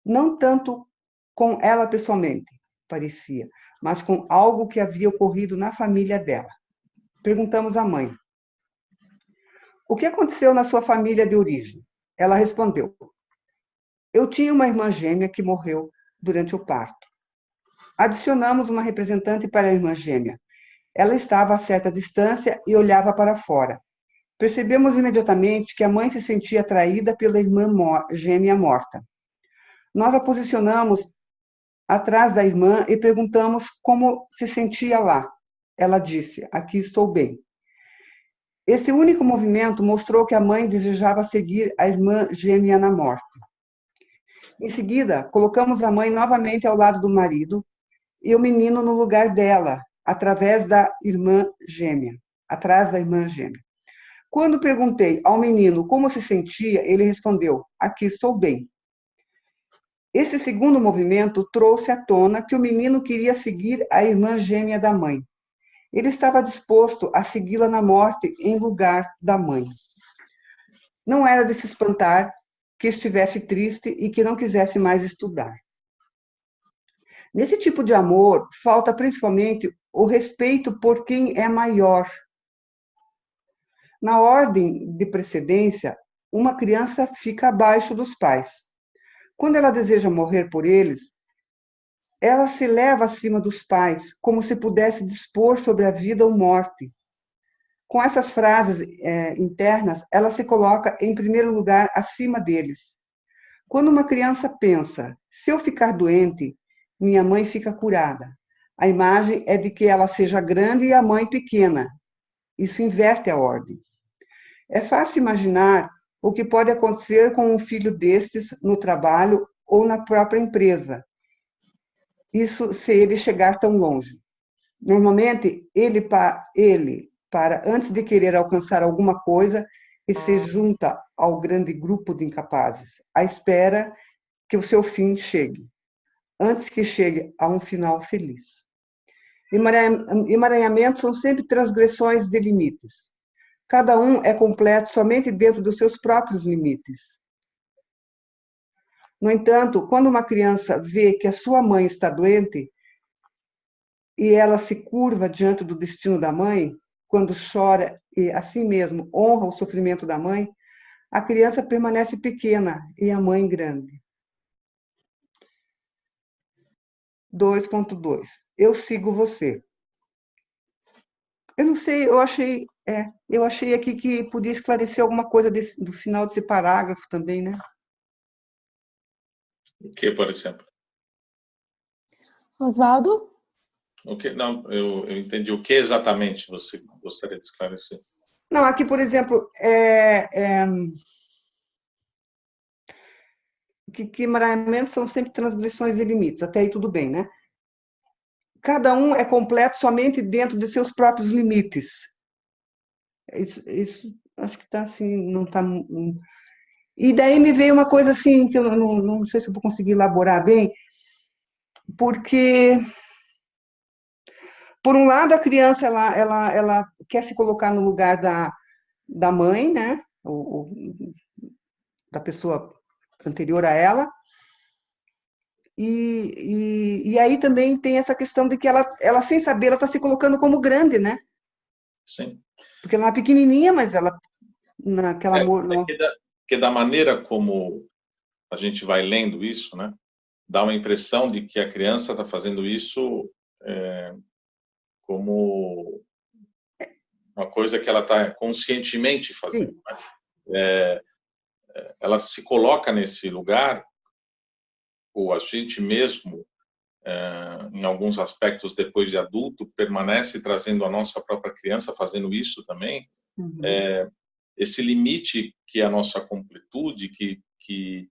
Não tanto com ela pessoalmente, parecia, mas com algo que havia ocorrido na família dela. Perguntamos à mãe, o que aconteceu na sua família de origem? Ela respondeu, eu tinha uma irmã gêmea que morreu durante o parto. Adicionamos uma representante para a irmã gêmea. Ela estava a certa distância e olhava para fora. Percebemos imediatamente que a mãe se sentia atraída pela irmã gêmea morta. Nós a posicionamos atrás da irmã e perguntamos como se sentia lá. Ela disse, aqui estou bem. Esse único movimento mostrou que a mãe desejava seguir a irmã gêmea na morte. Em seguida, colocamos a mãe novamente ao lado do marido e o menino no lugar dela, através da irmã gêmea, atrás da irmã gêmea. Quando perguntei ao menino como se sentia, ele respondeu, aqui estou bem. Esse segundo movimento trouxe à tona que o menino queria seguir a irmã gêmea da mãe. Ele estava disposto a segui-la na morte em lugar da mãe. Não era de se espantar que estivesse triste e que não quisesse mais estudar. Nesse tipo de amor, falta principalmente o respeito por quem é maior. Na ordem de precedência, uma criança fica abaixo dos pais. Quando ela deseja morrer por eles, ela se leva acima dos pais, como se pudesse dispor sobre a vida ou morte. Com essas frases internas, ela se coloca em primeiro lugar acima deles. Quando uma criança pensa, se eu ficar doente, minha mãe fica curada. A imagem é de que ela seja grande e a mãe pequena. Isso inverte a ordem. É fácil imaginar o que pode acontecer com um filho destes no trabalho ou na própria empresa. Isso se ele chegar tão longe. Normalmente, ele para, antes de querer alcançar alguma coisa, e se junta ao grande grupo de incapazes, à espera que o seu fim chegue, antes que chegue a um final feliz. Emaranhamentos são sempre transgressões de limites. Cada um é completo somente dentro dos seus próprios limites. No entanto, quando uma criança vê que a sua mãe está doente e ela se curva diante do destino da mãe, quando chora e, assim mesmo, honra o sofrimento da mãe, a criança permanece pequena e a mãe grande. 2.2. Eu sigo você. Eu não sei, eu achei aqui que podia esclarecer alguma coisa do final desse parágrafo também, né? O que, por exemplo? Oswaldo? O que? Não, eu entendi. O que exatamente você gostaria de esclarecer? Não, aqui, por exemplo, que emaranhamentos são sempre transgressões de limites. Até aí tudo bem, né? Cada um é completo somente dentro de seus próprios limites. Isso acho que está assim, não está. E daí me veio uma coisa assim, que eu não sei se eu vou conseguir elaborar bem, porque, por um lado, a criança ela quer se colocar no lugar da mãe, né? Ou da pessoa anterior a ela. E aí também tem essa questão de que ela sem saber, ela está se colocando como grande, né? Sim. Porque ela é uma pequenininha, mas ela, naquela amor... Que da maneira como a gente vai lendo isso, né? Dá uma impressão de que a criança está fazendo isso como uma coisa que ela está conscientemente fazendo. Né? Ela se coloca nesse lugar, ou a gente mesmo, em alguns aspectos depois de adulto, permanece trazendo a nossa própria criança fazendo isso também. Uhum. Esse limite que é a nossa completude, que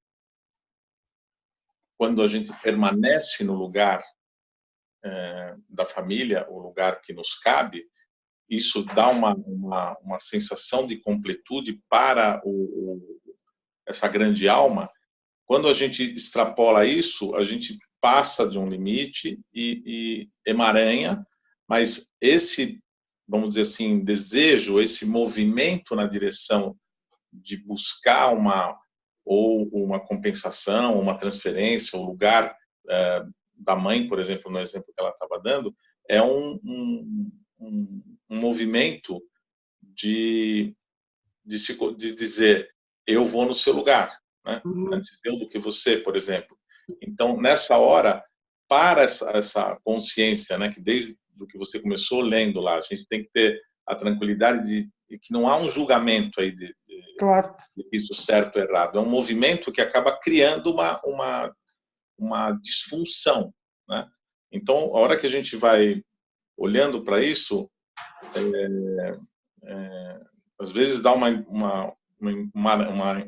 quando a gente permanece no lugar da família, o lugar que nos cabe, isso dá uma sensação de completude para essa grande alma. Quando a gente extrapola isso, a gente passa de um limite e emaranha, mas esse, vamos dizer assim, desejo, esse movimento na direção de buscar uma compensação, uma transferência, o lugar da mãe, por exemplo, no exemplo que ela estava dando, é um movimento de dizer, eu vou no seu lugar, né? Uhum. Antes eu do que você, por exemplo. Então, nessa hora, para essa consciência, né, que desde do que você começou lendo lá, a gente tem que ter a tranquilidade de que não há um julgamento aí Claro. de isso certo ou errado. É um movimento que acaba criando uma disfunção, né? Então, a hora que a gente vai olhando para isso, às vezes dá uma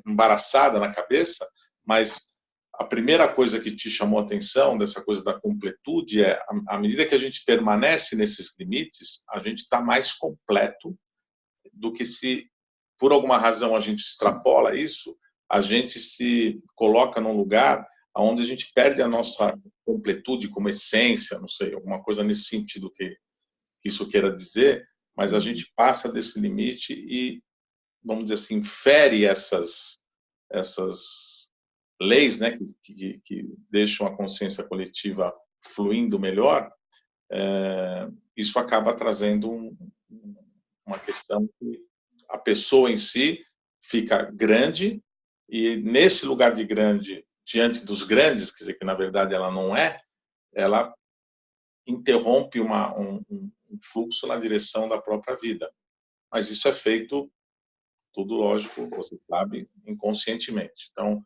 embaraçada na cabeça, mas a primeira coisa que te chamou a atenção dessa coisa da completude é, à medida que a gente permanece nesses limites, a gente está mais completo do que se, por alguma razão, a gente extrapola isso, a gente se coloca num lugar onde a gente perde a nossa completude como essência, não sei, alguma coisa nesse sentido que isso queira dizer, mas a gente passa desse limite e, vamos dizer assim, fere essas leis, né, que deixam a consciência coletiva fluindo melhor. Isso acaba trazendo uma questão que a pessoa em si fica grande e nesse lugar de grande, diante dos grandes, quer dizer que na verdade ela não é, ela interrompe um fluxo na direção da própria vida. Mas isso é feito, tudo lógico, você sabe, inconscientemente. Então,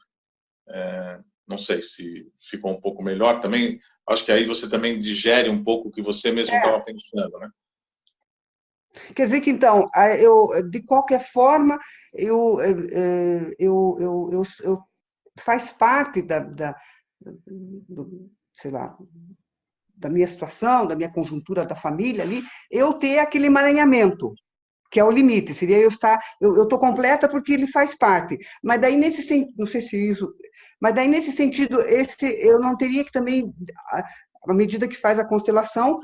não sei se ficou um pouco melhor. Também, acho que aí você também digere um pouco o que você mesmo estava pensando, né? Quer dizer que, então, de qualquer forma, eu faz parte sei lá, da minha situação, da minha conjuntura da família ali, eu ter aquele emaranhamento, que é o limite, seria eu estou completa porque ele faz parte, mas daí nesse sentido, não sei se isso, mas daí nesse sentido, eu não teria que também, à medida que faz a constelação,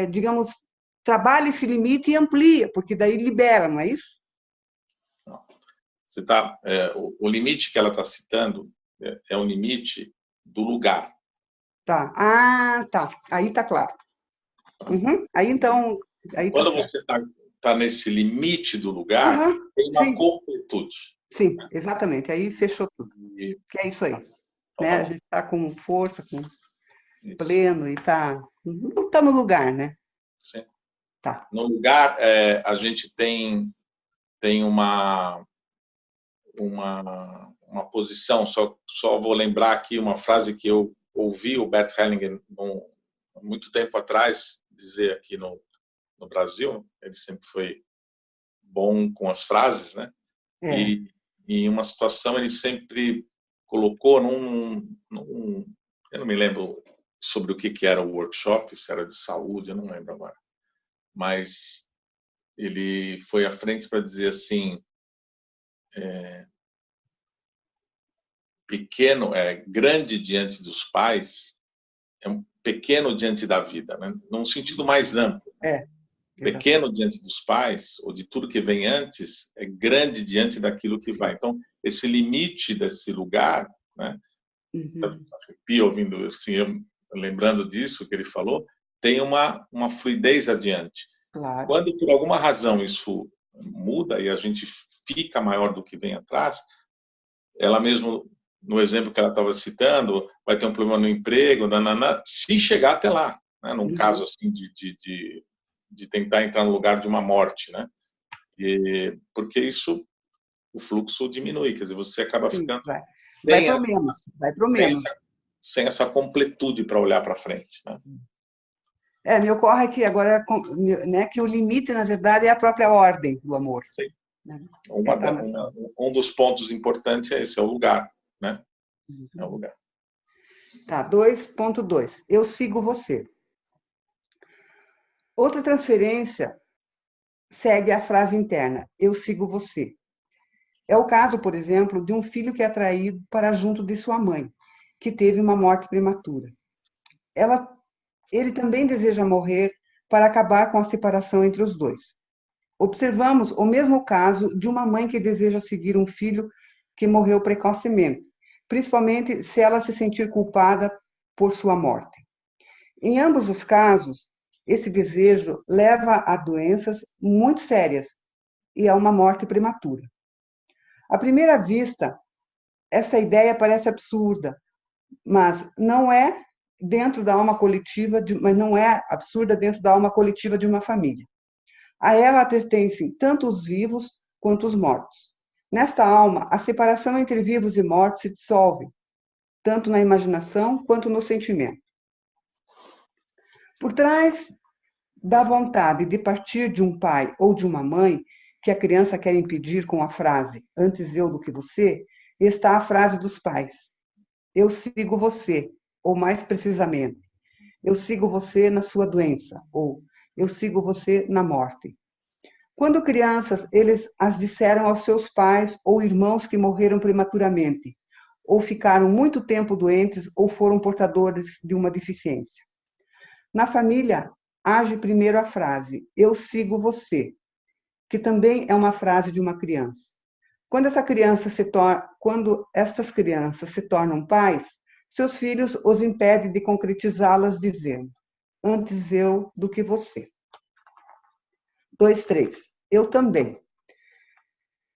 digamos, trabalha esse limite e amplia, porque daí libera, não é isso? Não. Você o limite que ela está citando é o limite do lugar. Tá. Ah, tá. Aí tá claro. Uhum. Aí então, aí tá Quando certo. você está está nesse limite do lugar, tem uma completude. Sim, exatamente. Aí fechou tudo. Que é isso aí. Né? A gente está com força, com pleno e não está no lugar, né? Sim. Tá. No lugar, a gente tem uma posição, só vou lembrar aqui uma frase que eu ouvi o Bert Hellinger muito tempo atrás dizer aqui no Brasil. Ele sempre foi bom com as frases, né? E em uma situação ele sempre colocou eu não me lembro sobre o que era o workshop, se era de saúde, eu não lembro agora, mas ele foi à frente para dizer assim: pequeno grande diante dos pais, é um pequeno diante da vida, né? Num sentido mais amplo. Pequeno diante dos pais, ou de tudo que vem antes, é grande diante daquilo que vai. Então, esse limite desse lugar, né? Arrepio ouvindo, assim, lembrando disso que ele falou, tem uma fluidez adiante. Claro. Quando, por alguma razão, isso muda e a gente fica maior do que vem atrás, ela mesmo, no exemplo que ela estava citando, vai ter um problema no emprego, se chegar até lá, né? Num caso assim de tentar entrar no lugar de uma morte, né? Porque isso, o fluxo diminui, quer dizer, você acaba ficando vai para o menos, vai para o menos. Sem essa completude para olhar para frente, né? Me ocorre aqui agora, né, que o limite, na verdade, é a própria ordem do amor. Sim. Né? Um dos pontos importantes é esse, é o lugar, né? É o lugar. Tá, 2.2. Eu sigo você. Outra transferência segue a frase interna, eu sigo você. É o caso, por exemplo, de um filho que é atraído para junto de sua mãe, que teve uma morte prematura. Ele também deseja morrer para acabar com a separação entre os dois. Observamos o mesmo caso de uma mãe que deseja seguir um filho que morreu precocemente, principalmente se ela se sentir culpada por sua morte. Em ambos os casos, esse desejo leva a doenças muito sérias e a uma morte prematura. À primeira vista, essa ideia parece absurda, mas não é dentro da alma coletiva, mas não é absurda dentro da alma coletiva de uma família. A ela pertencem tanto os vivos quanto os mortos. Nesta alma, a separação entre vivos e mortos se dissolve, tanto na imaginação quanto no sentimento. Por trás da vontade de partir de um pai ou de uma mãe, que a criança quer impedir com a frase antes eu do que você, está a frase dos pais. Eu sigo você, ou mais precisamente, eu sigo você na sua doença, ou eu sigo você na morte. Quando crianças, eles as disseram aos seus pais ou irmãos que morreram prematuramente, ou ficaram muito tempo doentes, ou foram portadores de uma deficiência. Na família, age primeiro a frase, eu sigo você, que também é uma frase de uma criança. Quando essas crianças se tornam pais, seus filhos os impedem de concretizá-las dizendo, antes eu do que você. 2.3. Eu também.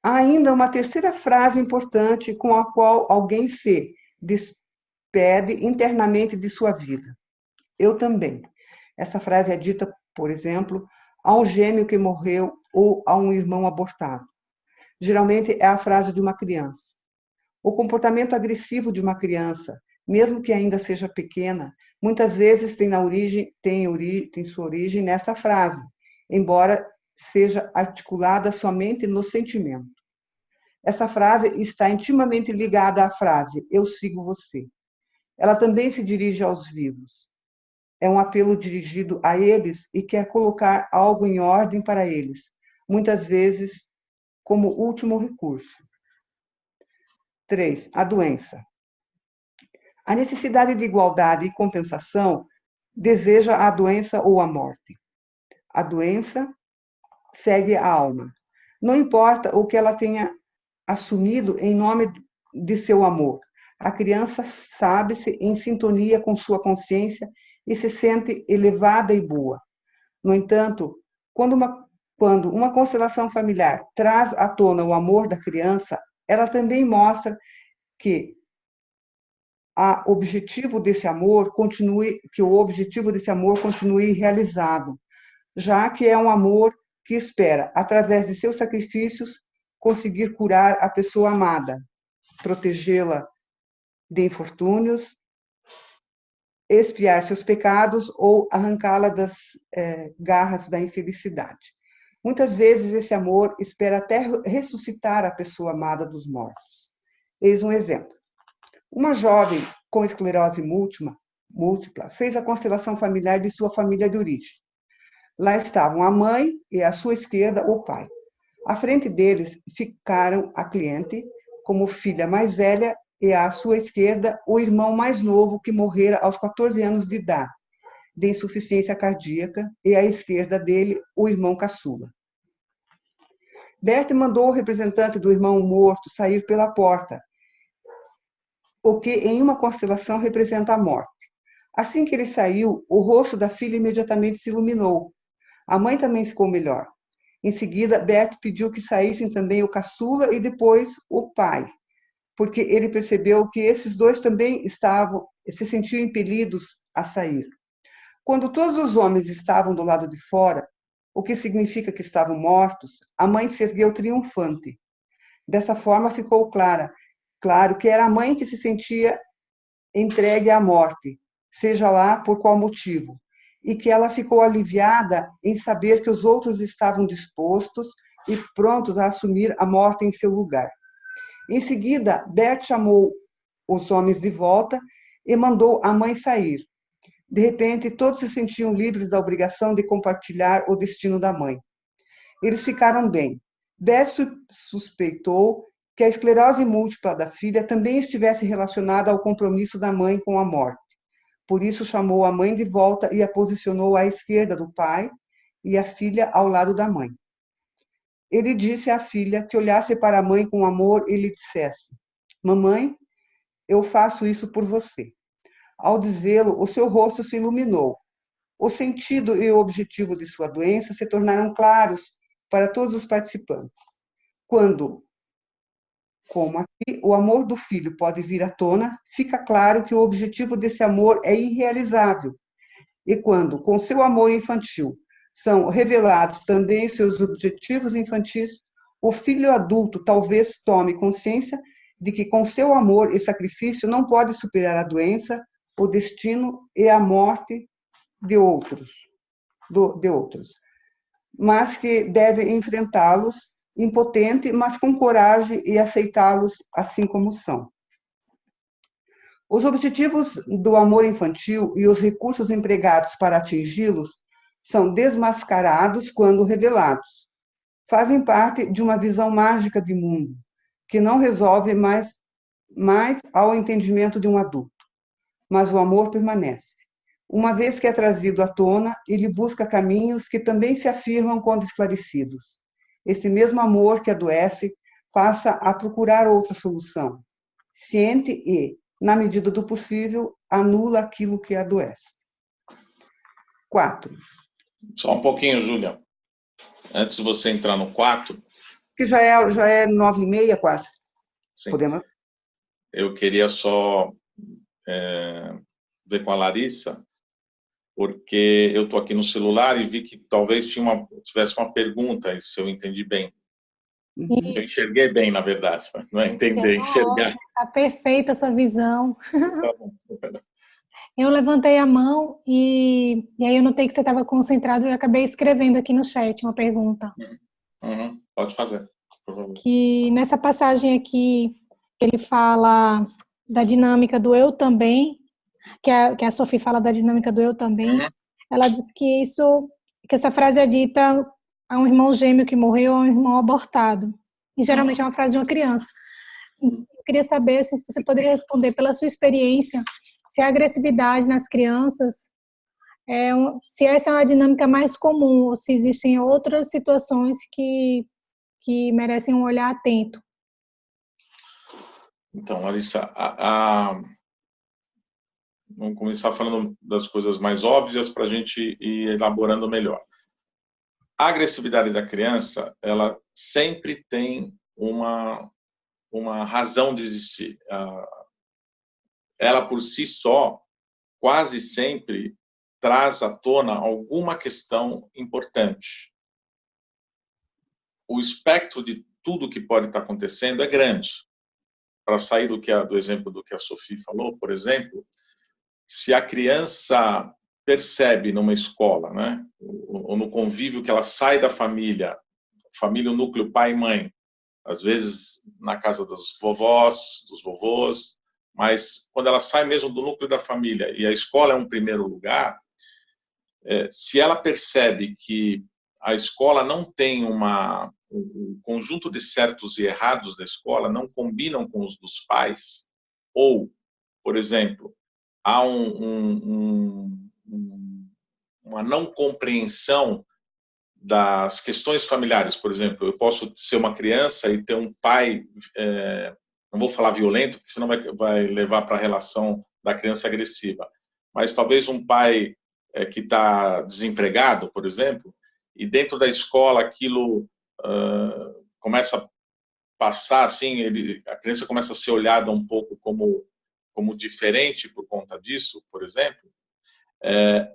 Há ainda uma terceira frase importante com a qual alguém se despede internamente de sua vida. Eu também. Essa frase é dita, por exemplo, a um gêmeo que morreu ou a um irmão abortado. Geralmente é a frase de uma criança. O comportamento agressivo de uma criança, mesmo que ainda seja pequena, muitas vezes tem sua origem nessa frase, embora seja articulada somente no sentimento. Essa frase está intimamente ligada à frase eu sigo você. Ela também se dirige aos vivos. É um apelo dirigido a eles e quer colocar algo em ordem para eles, muitas vezes como último recurso. 3. A doença. A necessidade de igualdade e compensação deseja a doença ou a morte. A doença segue a alma. Não importa o que ela tenha assumido em nome de seu amor. A criança sabe-se em sintonia com sua consciência e se sente elevada e boa. No entanto, quando quando uma constelação familiar traz à tona o amor da criança, ela também mostra que o objetivo desse amor continue realizado, já que é um amor que espera, através de seus sacrifícios, conseguir curar a pessoa amada, protegê-la de infortúnios, expiar seus pecados ou arrancá-la das garras da infelicidade. Muitas vezes esse amor espera até ressuscitar a pessoa amada dos mortos. Eis um exemplo. Uma jovem com esclerose múltipla fez a constelação familiar de sua família de origem. Lá estavam a mãe e à sua esquerda o pai. À frente deles ficaram a cliente, como filha mais velha, e à sua esquerda o irmão mais novo, que morrera aos 14 anos de idade, de insuficiência cardíaca, e à esquerda dele o irmão caçula. Bert mandou o representante do irmão morto sair pela porta, o que em uma constelação representa a morte. Assim que ele saiu, o rosto da filha imediatamente se iluminou. A mãe também ficou melhor. Em seguida, Bert pediu que saíssem também o caçula e depois o pai, porque ele percebeu que esses dois também se sentiam impelidos a sair. Quando todos os homens estavam do lado de fora, o que significa que estavam mortos, a mãe se ergueu triunfante. Dessa forma ficou claro que era a mãe que se sentia entregue à morte, seja lá por qual motivo, e que ela ficou aliviada em saber que os outros estavam dispostos e prontos a assumir a morte em seu lugar. Em seguida, Bert chamou os homens de volta e mandou a mãe sair. De repente, todos se sentiam livres da obrigação de compartilhar o destino da mãe. Eles ficaram bem. Bert suspeitou que a esclerose múltipla da filha também estivesse relacionada ao compromisso da mãe com a morte. Por isso, chamou a mãe de volta e a posicionou à esquerda do pai e a filha ao lado da mãe. Ele disse à filha que olhasse para a mãe com amor e lhe dissesse: "Mamãe, eu faço isso por você." Ao dizê-lo, o seu rosto se iluminou. O sentido e o objetivo de sua doença se tornaram claros para todos os participantes. Quando, como aqui, o amor do filho pode vir à tona, fica claro que o objetivo desse amor é irrealizável. E quando, com seu amor infantil, são revelados também seus objetivos infantis, o filho adulto talvez tome consciência de que com seu amor e sacrifício não pode superar a doença, o destino e a morte de outros, mas que deve enfrentá-los impotente, mas com coragem, e aceitá-los assim como são. Os objetivos do amor infantil e os recursos empregados para atingi-los são desmascarados quando revelados. Fazem parte de uma visão mágica de mundo, que não resolve mais ao entendimento de um adulto. Mas o amor permanece. Uma vez que é trazido à tona, ele busca caminhos que também se afirmam quando esclarecidos. Esse mesmo amor que adoece passa a procurar outra solução, ciente e, na medida do possível, anula aquilo que adoece. 4. Só um pouquinho, Júlia. Antes de você entrar no 4... Que já é 9h30 quase. Sim. Podemos? Eu queria só ver com a Larissa, porque eu estou aqui no celular e vi que talvez tivesse uma pergunta, se eu entendi bem. Isso. Eu enxerguei bem, na verdade, não é entender, enxergar. Está perfeita essa visão. Tá bom. Eu levantei a mão e aí eu notei que você estava concentrado e eu acabei escrevendo aqui no chat uma pergunta. Pode fazer, por favor. Que nessa passagem aqui, ele fala da dinâmica do eu também, que a Sophie fala da dinâmica do eu também. Ela diz que essa frase é dita a um irmão gêmeo que morreu ou a um irmão abortado. E geralmente é uma frase de uma criança. Eu queria saber assim, se você poderia responder pela sua experiência, se a agressividade nas crianças, se essa é uma dinâmica mais comum, ou se existem outras situações que merecem um olhar atento. Então, Larissa, vamos começar falando das coisas mais óbvias para a gente ir elaborando melhor. a agressividade da criança, ela sempre tem uma razão de existir. Ela, por si só, quase sempre traz à tona alguma questão importante. O espectro de tudo que pode estar acontecendo é grande. Para sair do exemplo do que a Sophie falou, por exemplo, se a criança percebe numa escola, né, ou no convívio que ela sai da família, o núcleo pai e mãe, às vezes na casa dos vovós, dos vovôs, mas quando ela sai mesmo do núcleo da família e a escola é um primeiro lugar, se ela percebe que a escola não tem um conjunto de certos e errados da escola não combinam com os dos pais, ou, por exemplo, há uma não compreensão das questões familiares. Por exemplo, eu posso ser uma criança e ter um pai, não vou falar violento, porque senão vai levar para a relação da criança agressiva, mas talvez um pai que está desempregado, por exemplo, e dentro da escola aquilo começa a passar, assim, a criança começa a ser olhada um pouco como diferente por conta disso, por exemplo,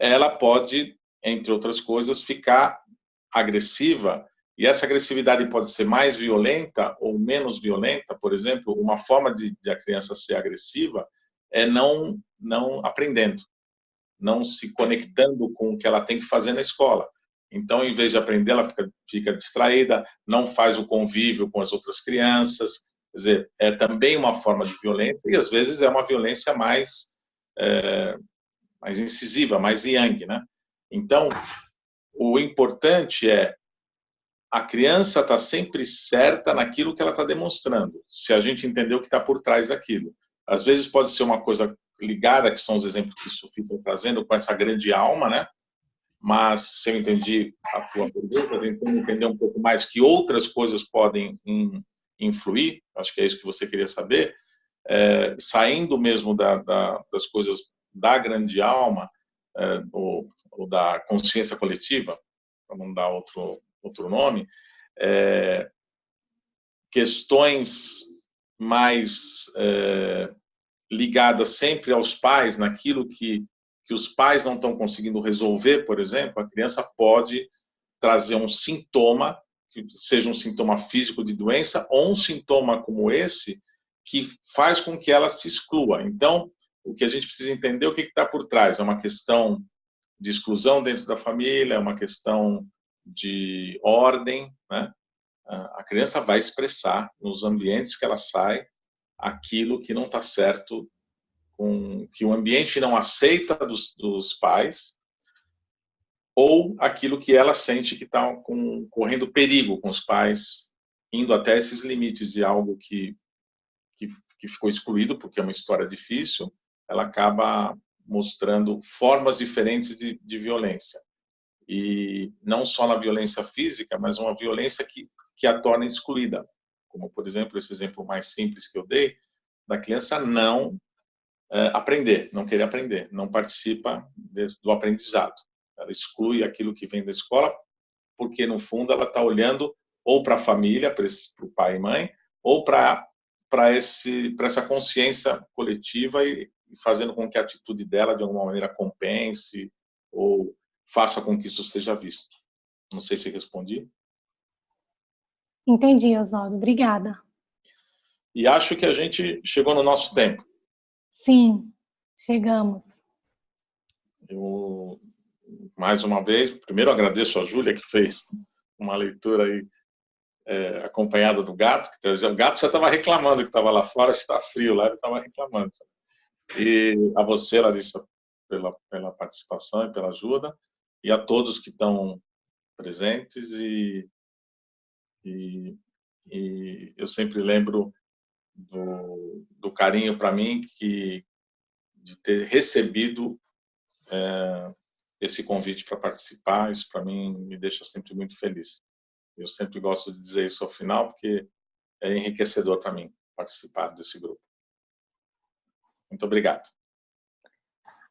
ela pode, entre outras coisas, ficar agressiva, e essa agressividade pode ser mais violenta ou menos violenta. Por exemplo, uma forma de a criança ser agressiva é não aprendendo, não se conectando com o que ela tem que fazer na escola. Então, em vez de aprender, ela fica distraída, não faz o convívio com as outras crianças. Quer dizer, é também uma forma de violência, e às vezes é uma violência mais incisiva, mais yang, né? Então, o importante é a criança está sempre certa naquilo que ela está demonstrando, se a gente entender o que está por trás daquilo. Às vezes pode ser uma coisa ligada, que são os exemplos que o Sophie está trazendo, com essa grande alma, né? Mas, se eu entendi a tua pergunta, tentando entender um pouco mais que outras coisas podem influir, acho que é isso que você queria saber, saindo mesmo das coisas da grande alma, ou da consciência coletiva, para não dar outro nome, questões mais ligadas sempre aos pais, naquilo que os pais não estão conseguindo resolver, por exemplo, a criança pode trazer um sintoma, que seja um sintoma físico de doença, ou um sintoma como esse, que faz com que ela se exclua. Então, o que a gente precisa entender é o que está por trás. É uma questão de exclusão dentro da família, é uma questão de ordem, né? A criança vai expressar nos ambientes que ela sai aquilo que não está certo, que o ambiente não aceita dos pais, ou aquilo que ela sente que está correndo perigo com os pais, indo até esses limites de algo que ficou excluído, porque é uma história difícil, ela acaba mostrando formas diferentes de violência. E não só na violência física, mas uma violência que a torna excluída. Como, por exemplo, esse exemplo mais simples que eu dei, da criança não aprender, não querer aprender, não participa do aprendizado. Ela exclui aquilo que vem da escola, porque, no fundo, ela está olhando ou para a família, para o pai e mãe, ou para essa consciência coletiva e fazendo com que a atitude dela, de alguma maneira, compense ou faça com que isso seja visto. Não sei se respondi. Entendi, Oswaldo. Obrigada. E acho que a gente chegou no nosso tempo. Sim, chegamos. Eu, mais uma vez, primeiro agradeço a Júlia, que fez uma leitura aí, acompanhada do gato. O gato já estava reclamando que estava lá fora, que está frio lá, ele estava reclamando. E a você, Larissa, pela participação e pela ajuda, e a todos que estão presentes. E eu sempre lembro do carinho para mim de ter recebido esse convite para participar. Isso para mim me deixa sempre muito feliz. Eu sempre gosto de dizer isso ao final, porque é enriquecedor para mim participar desse grupo. Muito obrigado.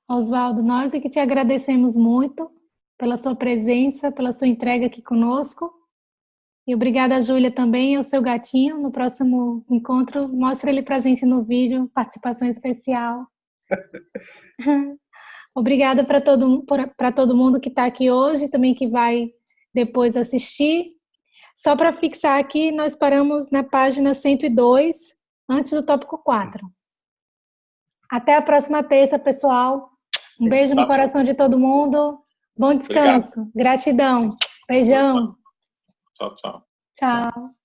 Oswaldo, nós é que te agradecemos muito pela sua presença, pela sua entrega aqui conosco. E obrigada, Júlia, também, ao seu gatinho. No próximo encontro, mostra ele para a gente no vídeo, participação especial. Obrigada para todo mundo que está aqui hoje, também que vai depois assistir. Só para fixar aqui, nós paramos na página 102, antes do tópico 4. Até a próxima terça, pessoal. Um beijo no coração de todo mundo. Bom descanso. Obrigado. Gratidão. Beijão. Tchau, tchau. Tchau.